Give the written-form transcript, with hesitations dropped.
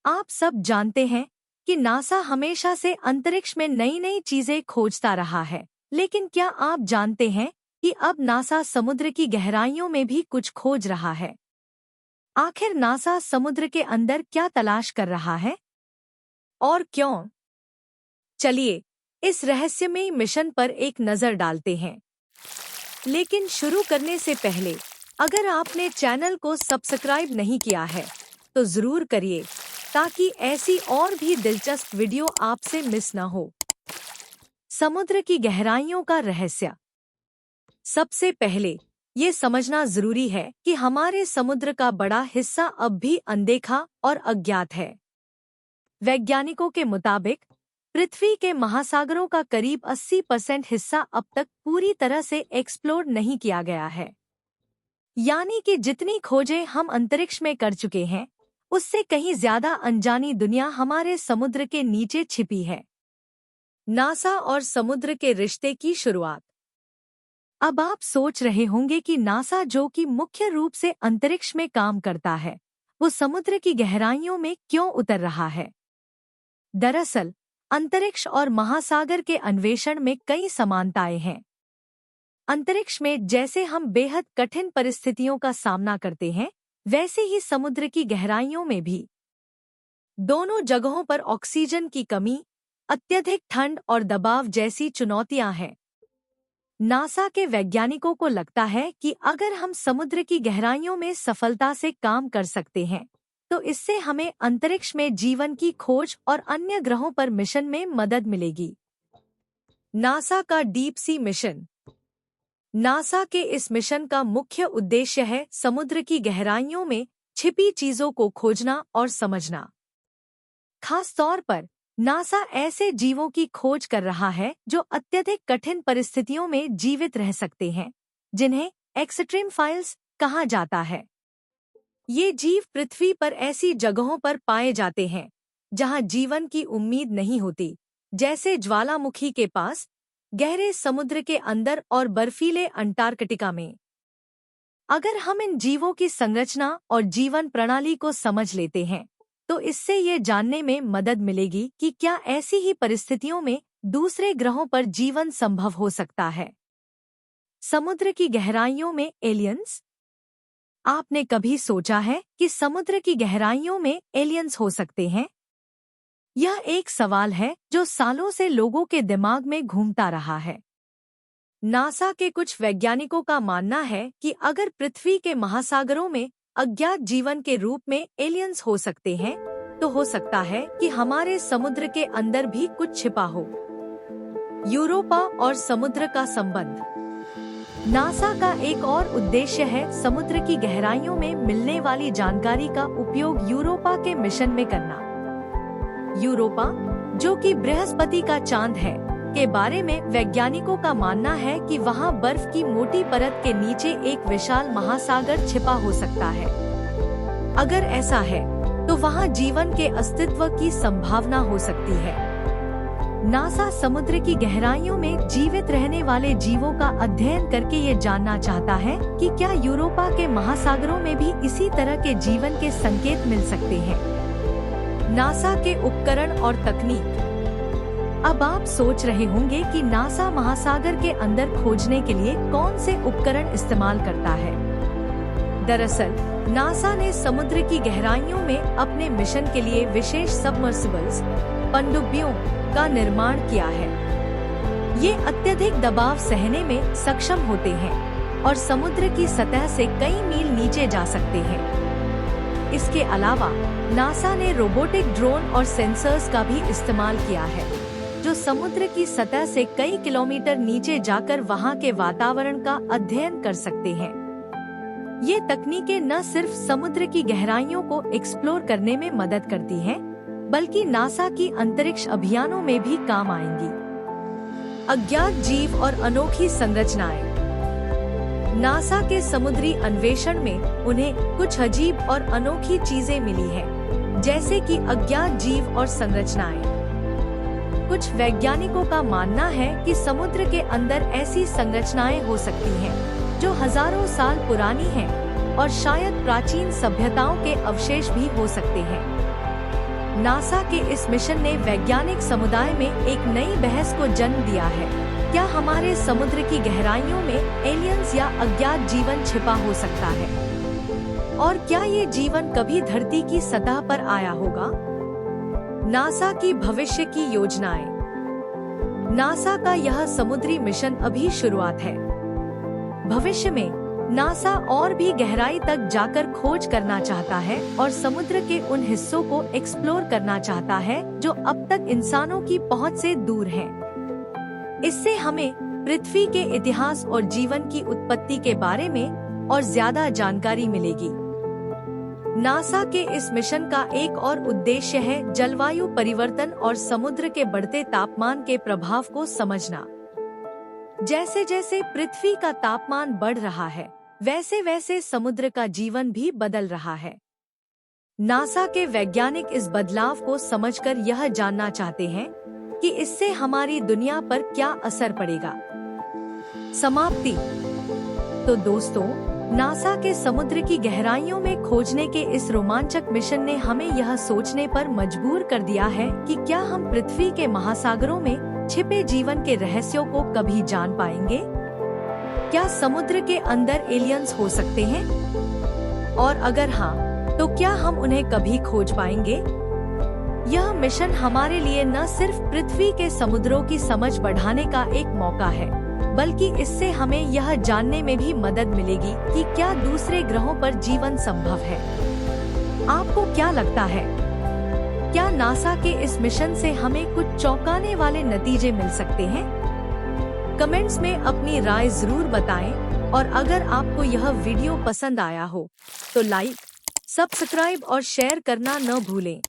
आप सब जानते हैं कि नासा हमेशा से अंतरिक्ष में नई नई चीजें खोजता रहा है, लेकिन क्या आप जानते हैं कि अब नासा समुद्र की गहराइयों में भी कुछ खोज रहा है? आखिर नासा समुद्र के अंदर क्या तलाश कर रहा है और क्यों? चलिए, इस रहस्यमयी मिशन पर एक नजर डालते हैं। लेकिन शुरू करने से पहले, अगर आपने चैनल को सब्सक्राइब नहीं किया है, तो जरूर करिए, ताकि ऐसी और भी दिलचस्प वीडियो आपसे मिस न हो। समुद्र की गहराइयों का रहस्य। सबसे पहले ये समझना जरूरी है कि हमारे समुद्र का बड़ा हिस्सा अब भी अनदेखा और अज्ञात है। वैज्ञानिकों के मुताबिक पृथ्वी के महासागरों का करीब 80% हिस्सा अब तक पूरी तरह से एक्सप्लोर नहीं किया गया है। यानी कि जितनी खोजें हम अंतरिक्ष में कर चुके हैं, उससे कहीं ज्यादा अनजानी दुनिया हमारे समुद्र के नीचे छिपी है। नासा और समुद्र के रिश्ते की शुरुआत। अब आप सोच रहे होंगे कि नासा, जो कि मुख्य रूप से अंतरिक्ष में काम करता है, वो समुद्र की गहराइयों में क्यों उतर रहा है? दरअसल, अंतरिक्ष और महासागर के अन्वेषण में कई समानताएं हैं। अंतरिक्ष में जैसे हम बेहद कठिन परिस्थितियों का सामना करते हैं, वैसे ही समुद्र की गहराइयों में भी। दोनों जगहों पर ऑक्सीजन की कमी, अत्यधिक ठंड और दबाव जैसी चुनौतियां हैं। नासा के वैज्ञानिकों को लगता है कि अगर हम समुद्र की गहराइयों में सफलता से काम कर सकते हैं, तो इससे हमें अंतरिक्ष में जीवन की खोज और अन्य ग्रहों पर मिशन में मदद मिलेगी। नासा का डीप सी मिशन। नासा के इस मिशन का मुख्य उद्देश्य है समुद्र की गहराइयों में छिपी चीजों को खोजना और समझना। खास तौर पर नासा ऐसे जीवों की खोज कर रहा है जो अत्यधिक कठिन परिस्थितियों में जीवित रह सकते हैं, जिन्हें एक्सट्रीमोफाइल्स कहा जाता है। ये जीव पृथ्वी पर ऐसी जगहों पर पाए जाते हैं जहां जीवन की उम्मीद नहीं होती, जैसे ज्वालामुखी के पास, गहरे समुद्र के अंदर और बर्फीले अंटार्कटिका में। अगर हम इन जीवों की संरचना और जीवन प्रणाली को समझ लेते हैं, तो इससे ये जानने में मदद मिलेगी कि क्या ऐसी ही परिस्थितियों में दूसरे ग्रहों पर जीवन संभव हो सकता है। समुद्र की गहराइयों में एलियंस। आपने कभी सोचा है कि समुद्र की गहराइयों में एलियंस हो सकते हैं? यह एक सवाल है जो सालों से लोगों के दिमाग में घूमता रहा है। नासा के कुछ वैज्ञानिकों का मानना है कि अगर पृथ्वी के महासागरों में अज्ञात जीवन के रूप में एलियंस हो सकते हैं, तो हो सकता है कि हमारे समुद्र के अंदर भी कुछ छिपा हो। यूरोपा और समुद्र का संबंध। नासा का एक और उद्देश्य है समुद्र की गहराइयों में मिलने वाली जानकारी का उपयोग यूरोपा के मिशन में करना। यूरोपा, जो कि बृहस्पति का चांद है, के बारे में वैज्ञानिकों का मानना है कि वहां बर्फ की मोटी परत के नीचे एक विशाल महासागर छिपा हो सकता है। अगर ऐसा है, तो वहां जीवन के अस्तित्व की संभावना हो सकती है। नासा समुद्र की गहराइयों में जीवित रहने वाले जीवों का अध्ययन करके ये जानना चाहता है कि क्या यूरोपा के महासागरों में भी इसी तरह के जीवन के संकेत मिल सकते हैं। नासा के उपकरण और तकनीक। अब आप सोच रहे होंगे कि नासा महासागर के अंदर खोजने के लिए कौन से उपकरण इस्तेमाल करता है। दरअसल, नासा ने समुद्र की गहराइयों में अपने मिशन के लिए विशेष सबमर्सिबल्स, पनडुब्बियों का निर्माण किया है। ये अत्यधिक दबाव सहने में सक्षम होते हैं और समुद्र की सतह से कई मील नीचे जा सकते हैं। इसके अलावा नासा ने रोबोटिक ड्रोन और सेंसर्स का भी इस्तेमाल किया है, जो समुद्र की सतह से कई किलोमीटर नीचे जाकर वहां के वातावरण का अध्ययन कर सकते हैं। ये तकनीकें न सिर्फ समुद्र की गहराइयों को एक्सप्लोर करने में मदद करती हैं, बल्कि नासा की अंतरिक्ष अभियानों में भी काम आएंगी। अज्ञात जीव और अनोखी संरचनाएं। नासा के समुद्री अन्वेषण में उन्हें कुछ अजीब और अनोखी चीजें मिली हैं, जैसे कि अज्ञात जीव और संरचनाएं। कुछ वैज्ञानिकों का मानना है कि समुद्र के अंदर ऐसी संरचनाएं हो सकती हैं जो हजारों साल पुरानी हैं और शायद प्राचीन सभ्यताओं के अवशेष भी हो सकते हैं। नासा के इस मिशन ने वैज्ञानिक समुदाय में एक नई बहस को जन्म दिया है। क्या हमारे समुद्र की गहराइयों में एलियंस या अज्ञात जीवन छिपा हो सकता है? और क्या ये जीवन कभी धरती की सतह पर आया होगा? नासा की भविष्य की योजनाएं। नासा का यह समुद्री मिशन अभी शुरुआत है। भविष्य में नासा और भी गहराई तक जाकर खोज करना चाहता है और समुद्र के उन हिस्सों को एक्सप्लोर करना चाहता है जो अब तक इंसानों की पहुंच से दूर हैं। इससे हमें पृथ्वी के इतिहास और जीवन की उत्पत्ति के बारे में और ज्यादा जानकारी मिलेगी। नासा के इस मिशन का एक और उद्देश्य है जलवायु परिवर्तन और समुद्र के बढ़ते तापमान के प्रभाव को समझना। जैसे जैसे पृथ्वी का तापमान बढ़ रहा है, वैसे वैसे समुद्र का जीवन भी बदल रहा है। नासा के वैज्ञानिक इस बदलाव को समझकर यह जानना चाहते हैं कि इससे हमारी दुनिया पर क्या असर पड़ेगा। समाप्ति। तो दोस्तों, नासा के समुद्र की गहराइयों में खोजने के इस रोमांचक मिशन ने हमें यह सोचने पर मजबूर कर दिया है कि क्या हम पृथ्वी के महासागरों में छिपे जीवन के रहस्यों को कभी जान पाएंगे? क्या समुद्र के अंदर एलियंस हो सकते हैं? और अगर हाँ, तो क्या हम उन्हें कभी खोज पाएंगे? यह मिशन हमारे लिए न सिर्फ पृथ्वी के समुद्रों की समझ बढ़ाने का एक मौका है, बल्कि इससे हमें यह जानने में भी मदद मिलेगी कि क्या दूसरे ग्रहों पर जीवन संभव है। आपको क्या लगता है? क्या नासा के इस मिशन से हमें कुछ चौंकाने वाले नतीजे मिल सकते हैं? कमेंट्स में अपनी राय जरूर बताएं और अगर आपको यह वीडियो पसंद आया हो तो लाइक, सब्सक्राइब और शेयर करना न भूलें।